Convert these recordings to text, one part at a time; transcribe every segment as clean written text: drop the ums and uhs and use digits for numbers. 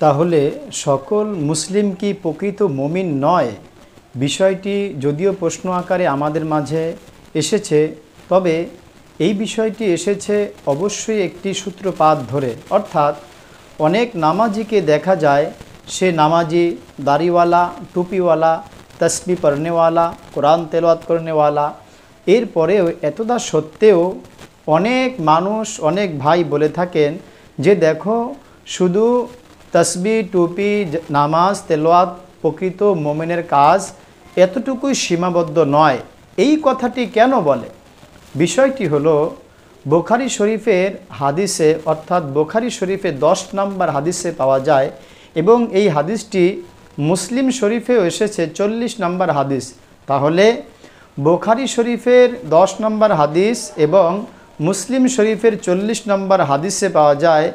তাহলে সকল মুসলিম কি প্রকৃত মুমিন নয়? বিষয়টি যদিও প্রশ্ন আকারে আমাদের মাঝে এসেছে, তবে এই বিষয়টি এসেছে অবশ্যই একটি সূত্রপাত ধরে। অর্থাৎ অনেক নামাজিকে দেখা যায় সে নামাজি, দাড়িওয়ালা, টুপিওয়ালা, তসবি পড়নেওয়ালা, কোরআন তেলাওয়াত করনেওয়ালা, এরপরেও এতদা সত্ত্বেও অনেক মানুষ, অনেক ভাই বলে থাকেন যে দেখো শুধু তসবি, টুপি, নামাজ, তেলাওয়াত প্রকৃত মুমিনের কাজ, এতটুকুই সীমাবদ্ধ নয়। এই কথাটি কেন বলে? বিষয়টি হলো বুখারী শরীফের হাদিসে, অর্থাৎ বুখারী শরীফে 10 নম্বর হাদিসে পাওয়া যায় এবং এই হাদিসটি মুসলিম শরীফেও এসেছে 40 নম্বর হাদিস। তাহলে বুখারী শরীফের 10 নম্বর হাদিস এবং মুসলিম শরীফের 40 নম্বর হাদিসে পাওয়া যায়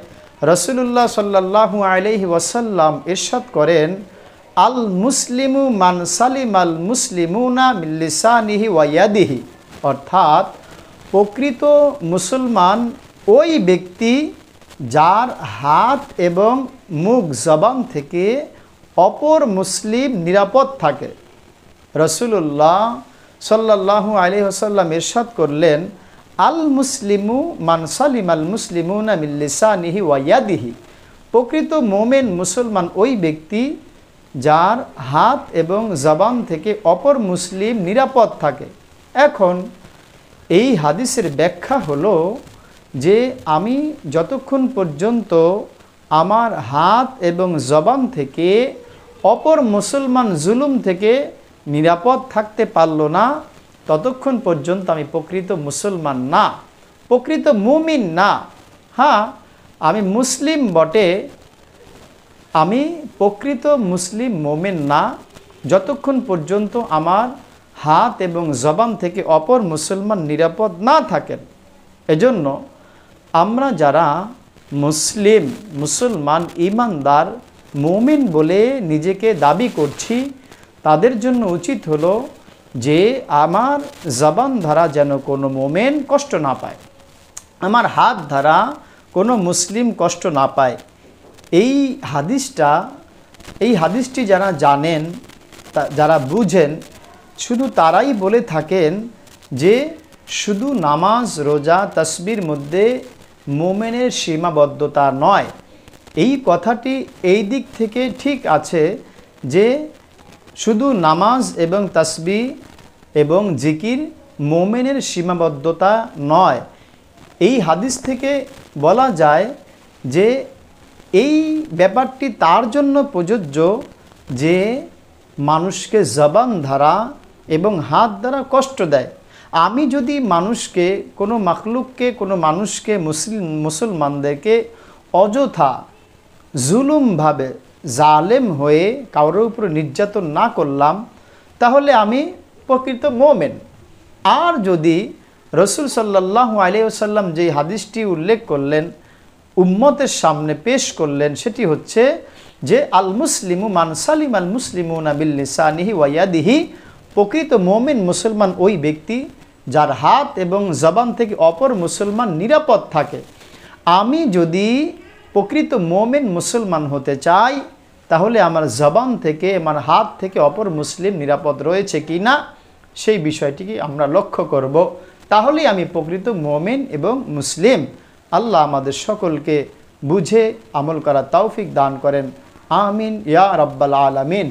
রাসূলুল্লাহ সাল্লাল্লাহু আলাইহি ওয়াসাল্লাম ইরশাদ করেন, আল মুসলিমু মান সালিমাল মুসলিমুনা মিন লিসানিহি ওয়া ইয়াদিহি। অর্থাৎ প্রকৃত মুসলমান ওই ব্যক্তি যার হাত এবং মুখ, জবান থেকে অপর মুসলিম নিরাপদ থাকে। রাসূলুল্লাহ সাল্লাল্লাহু আলাইহি ওয়াসাল্লাম ইরশাদ করলেন, আল মুসলিমু মান সালিমাল মুসলিমুনা মিন লিসানিহি ওয়া ইয়াদিহি। প্রকৃত মুমিন মুসলমান ওই ব্যক্তি যার হাত এবং জবান থেকে অপর মুসলিম নিরাপদ থাকে। এখন এই হাদিসের ব্যাখ্যা হলো যে আমি যতক্ষণ পর্যন্ত আমার হাত এবং জবান থেকে অপর মুসলমান জুলুম থেকে নিরাপদ থাকতে পারল না, ততক্ষণ পর্যন্ত আমি প্রকৃত মুসলমান না, প্রকৃত মুমিন না। হ্যাঁ, আমি মুসলিম বটে, আমি প্রকৃত মুসলিম মুমিন না যতক্ষণ পর্যন্ত আমার হাত এবং জবান থেকে অপর মুসলমান নিরাপদ না থাকেন। এজন্য আমরা যারা মুসলমান, ঈমানদার, মুমিন বলে নিজেকে দাবি করছি, তাদের জন্য উচিত হলো যে আমার জবান দ্বারা যেন কোনো মুমিন কষ্ট না পায়, আমার হাত দ্বারা কোনো মুসলিম কষ্ট না পায়। এই হাদিসটি যারা জানেন, যারা বুঝেন, শুধু তারাই বলে থাকেন যে শুধু নামাজ, রোজা, তাসবির মধ্যে মুমিনের সীমাবদ্ধতা নয়। এই কথাটি এই দিক থেকে ঠিক আছে যে শুধু নামাজ এবং তাসবিহ এবং জিকির মুমিনের সীমাবদ্ধতা নয়। এই হাদিস থেকে বলা যায় যে এই ব্যাপারটি তার জন্য প্রযোজ্য যে মানুষকে জবান দ্বারা এবং হাত দ্বারা কষ্ট দেয়। আমি যদি মানুষকে, কোনো মাখলুককে, কোনো মানুষকে, মুসলমানদেরকে অযথা জুলুমভাবে, জালেম হয়ে কারোর উপর নির্যাতন না করলাম, তাহলে আমি প্রকৃত মুমিন। আর যদি রাসূল সাল্লাল্লাহু আলাইহি ওয়াসাল্লাম যে হাদিসটি উল্লেখ করলেন, উম্মতের সামনে পেশ করলেন, সেটি হচ্ছে যে আল মুসলিমু মান সালিমাল মুসলিমুনা বিল লিসানিহি ওয়া ইয়াদিহি। প্রকৃত মুমিন মুসলমান ওই ব্যক্তি যার হাত এবং জবান থেকে অপর মুসলমান নিরাপদ থাকে। আমি যদি প্রকৃত মুমিন মুসলমান হতে চাই, তাহলে আমার জবান থেকে, আমার হাত থেকে অপর মুসলিম নিরাপদ রয়েছে কি না, সেই বিষয়টিকে আমরা লক্ষ্য করব। তাহলেই আমি প্রকৃত মুমিন এবং মুসলিম। আল্লাহ আমাদের সকলকে বুঝে আমল করার তৌফিক দান করেন। আমিন ইয়া রাব্বাল আলামিন।